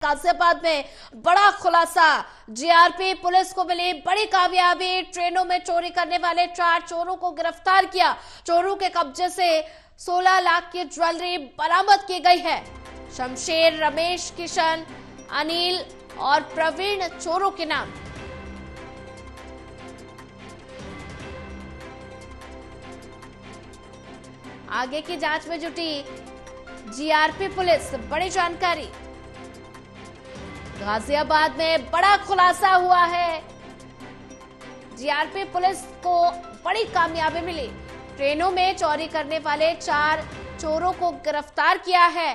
गाजियाबाद में बड़ा खुलासा। जीआरपी पुलिस को मिली बड़ी कामयाबी। ट्रेनों में चोरी करने वाले 4 चोरों को गिरफ्तार किया। चोरों के कब्जे से 16 लाख की ज्वेलरी बरामद की गई है। शमशेर, रमेश, किशन, अनिल और प्रवीण चोरों के नाम। आगे की जांच में जुटी जीआरपी पुलिस। बड़ी जानकारी। गाजियाबाद में बड़ा खुलासा हुआ है। जीआरपी पुलिस को बड़ी कामयाबी मिली। ट्रेनों में चोरी करने वाले 4 चोरों को गिरफ्तार किया है।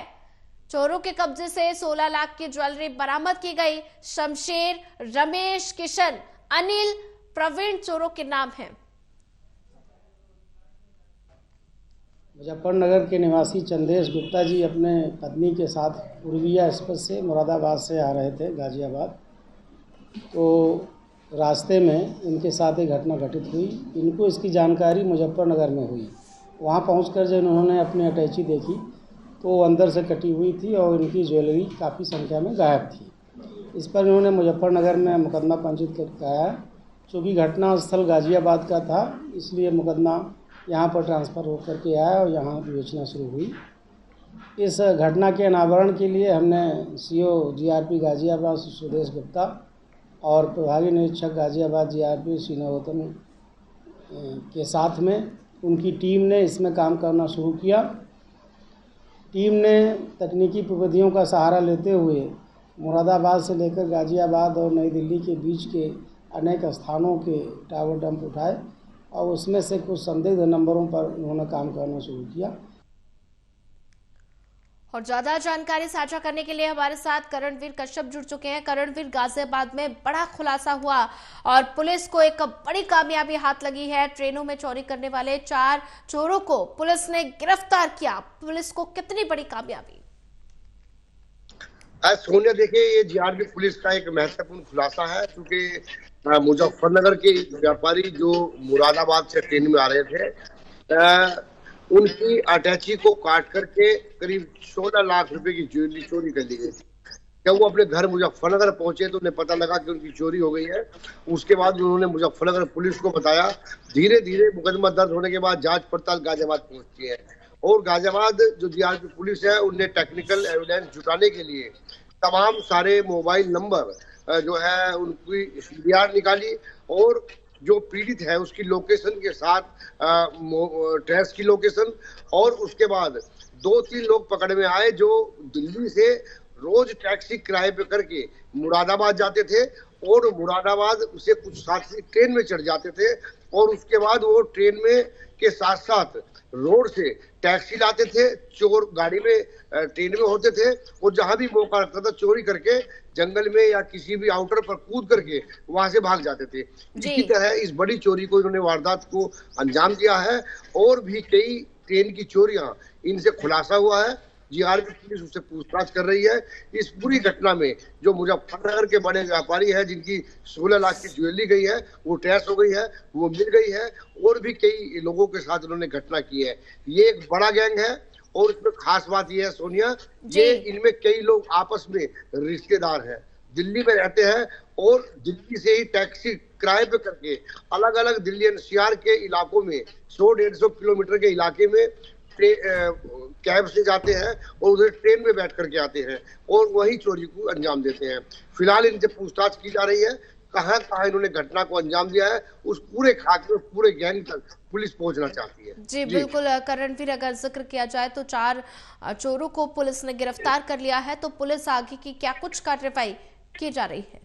चोरों के कब्जे से 16 लाख की ज्वेलरी बरामद की गई। शमशेर, रमेश, किशन, अनिल, प्रवीण चोरों के नाम हैं। मुजफ्फरनगर के निवासी चंदेश गुप्ता जी अपने पत्नी के साथ पूर्विया एक्सप्रेस से मुरादाबाद से आ रहे थे गाजियाबाद। तो रास्ते में इनके साथ एक घटना घटित हुई। इनको इसकी जानकारी मुजफ्फरनगर में हुई। वहाँ पहुंचकर जब उन्होंने अपनी अटैची देखी तो वो अंदर से कटी हुई थी और इनकी ज्वेलरी काफ़ी संख्या में गायब थी। इस पर इन्होंने मुजफ्फरनगर में मुकदमा पंजीकृत कराया। चूँकि घटना स्थल गाजियाबाद का था, इसलिए मुकदमा यहाँ पर ट्रांसफ़र होकर के आया और यहाँ विवेचना शुरू हुई। इस घटना के अनावरण के लिए हमने सीओ जीआरपी गाजियाबाद सुदेश गुप्ता और प्रभारी निरीक्षक गाजियाबाद जीआरपी श्रीनवोतम के साथ में उनकी टीम ने इसमें काम करना शुरू किया। टीम ने तकनीकी प्रविधियों का सहारा लेते हुए मुरादाबाद से लेकर गाजियाबाद और नई दिल्ली के बीच के अनेक स्थानों के टावर डंप उठाए और उसमें से कुछ संदिग्ध नंबरों पर उन्होंने काम करना शुरू किया। और ज्यादा जानकारी साझा करने के लिए हमारे साथ करणवीर कश्यप जुड़ चुके हैं। करणवीर, गाजियाबाद में बड़ा खुलासा हुआ और पुलिस को एक बड़ी कामयाबी हाथ लगी है। ट्रेनों में चोरी करने वाले 4 चोरों को पुलिस ने गिरफ्तार किया। पुलिस को कितनी बड़ी कामयाबी? सोनिया, देखिए, ये जीआरपी पुलिस का एक महत्वपूर्ण खुलासा है, क्योंकि मुजफ्फरनगर के व्यापारी जो मुरादाबाद से ट्रेन में आ रहे थे, उनकी अटैची को काट करके करीब 16 लाख रुपए की ज्वेलरी चोरी कर ली गई। जब वो अपने घर मुजफ्फरनगर पहुंचे तो उन्हें पता लगा कि उनकी चोरी हो गई है। उसके बाद उन्होंने मुजफ्फरनगर पुलिस को बताया। धीरे धीरे मुकदमा दर्ज होने के बाद जांच पड़ताल गाजियाबाद पहुंचती है और गाजियाबाद जो जीआरपी पुलिस है उनने टेक्निकल एविडेंस जुटाने के लिए तमाम सारे मोबाइल नंबर जो है उनकी सीडीआर निकाली और जो पीड़ित है उसकी लोकेशन के साथ ट्रेस की लोकेशन, और उसके बाद 2-3 लोग पकड़ में आए जो दिल्ली से रोज टैक्सी किराए पे करके मुरादाबाद जाते थे और मुरादाबाद से कुछ साथी ट्रेन में चढ़ जाते थे और उसके बाद वो ट्रेन में के साथ साथ रोड से टैक्सी लाते थे। चोर गाड़ी में ट्रेन में होते थे और जहां भी मौका लगता था चोरी करके जंगल में या किसी भी आउटर पर कूद करके वहां से भाग जाते थे। इसी तरह इस बड़ी चोरी को इन्होंने वारदात को अंजाम दिया है और भी कई ट्रेन की चोरियां इनसे खुलासा हुआ है। जीआरपी पुलिस उससे पूछताछ कर रही है। इस पूरी घटना में जो मुजफ्फरनगर के बड़े व्यापारी हैं जिनकी 16 लाख की ज्वेलरी गई है वो ट्रेस हो गई है, वो मिल गई है और भी कई लोगों के साथ उन्होंने घटना की है। ये एक बड़ा गैंग है और इसमें खास बात यह है सोनिया, ये इनमें कई लोग आपस में रिश्तेदार हैं, दिल्ली में रहते हैं और दिल्ली से ही टैक्सी किराए पे करके अलग अलग दिल्ली एनसीआर के इलाकों में 100-150 किलोमीटर के इलाके में कैब से जाते हैं और उधर ट्रेन में बैठ करके आते हैं और वही चोरी को अंजाम देते हैं। फिलहाल इनसे पूछताछ की जा रही है, कहां कहां इन्होंने घटना को अंजाम दिया है। उस पूरे खाके में पूरे गैंग तक पुलिस पहुंचना चाहती है। जी बिल्कुल करणवीर, अगर जिक्र किया जाए तो 4 चोरों को पुलिस ने गिरफ्तार कर लिया है, तो पुलिस आगे की क्या कुछ कार्रवाई की जा रही है?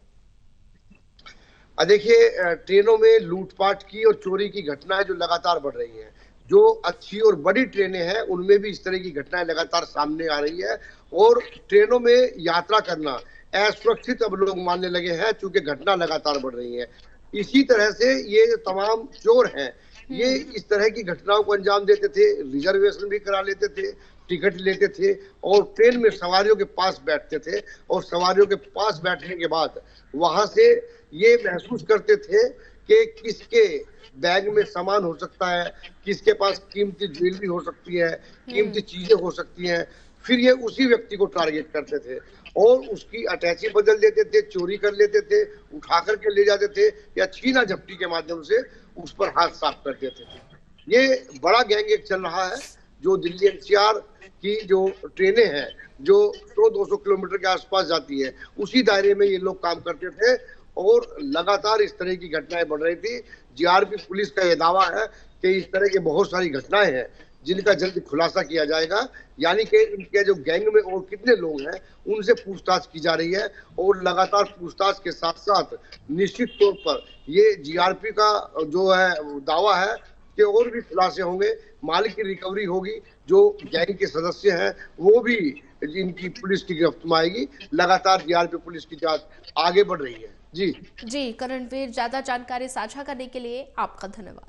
देखिए, ट्रेनों में लूटपाट की और चोरी की घटनाएं जो लगातार बढ़ रही हैं, जो अच्छी और बड़ी ट्रेनें हैं उनमें भी इस तरह की घटनाएं लगातार सामने आ रही है और ट्रेनों में यात्रा करना असुरक्षित अब लोग मानने लगे हैं, चूंकि घटना लगातार बढ़ रही है। इसी तरह से ये जो तमाम चोर हैं ये इस तरह की घटनाओं को अंजाम देते थे, रिजर्वेशन भी करा लेते थे, टिकट लेते थे और ट्रेन में सवारियों के पास बैठते थे और सवारियों के पास बैठने के बाद वहां से ये महसूस करते थे कि किसके बैग में सामान हो सकता है, किसके पास कीमती ज्वेलरी हो सकती है, कीमती चीजें हो सकती हैं, फिर ये उसी व्यक्ति को टारगेट करते थे और उसकी अटैची बदल देते थे, चोरी कर लेते थे, उठा करके ले जाते थे या छीना झपटी के माध्यम से उस पर हाथ साफ कर देते थे। ये बड़ा गैंग एक चल रहा है जो दिल्ली एनसीआर की जो ट्रेनें हैं जो 100-200 किलोमीटर के आसपास जाती है उसी दायरे में ये लोग काम करते थे और लगातार इस तरह की घटनाएं बढ़ रही थी। जीआरपी पुलिस का यह दावा है कि इस तरह की बहुत सारी घटनाएं हैं जिनका जल्द खुलासा किया जाएगा, यानी कि इनके जो गैंग में और कितने लोग हैं उनसे पूछताछ की जा रही है और लगातार पूछताछ के साथ साथ निश्चित तौर पर ये जीआरपी का जो है दावा है कि और भी खुलासे होंगे, माल की रिकवरी होगी, जो गैंग के सदस्य हैं वो भी इनकी पुलिस की गिरफ्त में आएगी। लगातार जीआरपी पुलिस की जांच आगे बढ़ रही है। जी करणवीर, ज्यादा जानकारी साझा करने के लिए आपका धन्यवाद।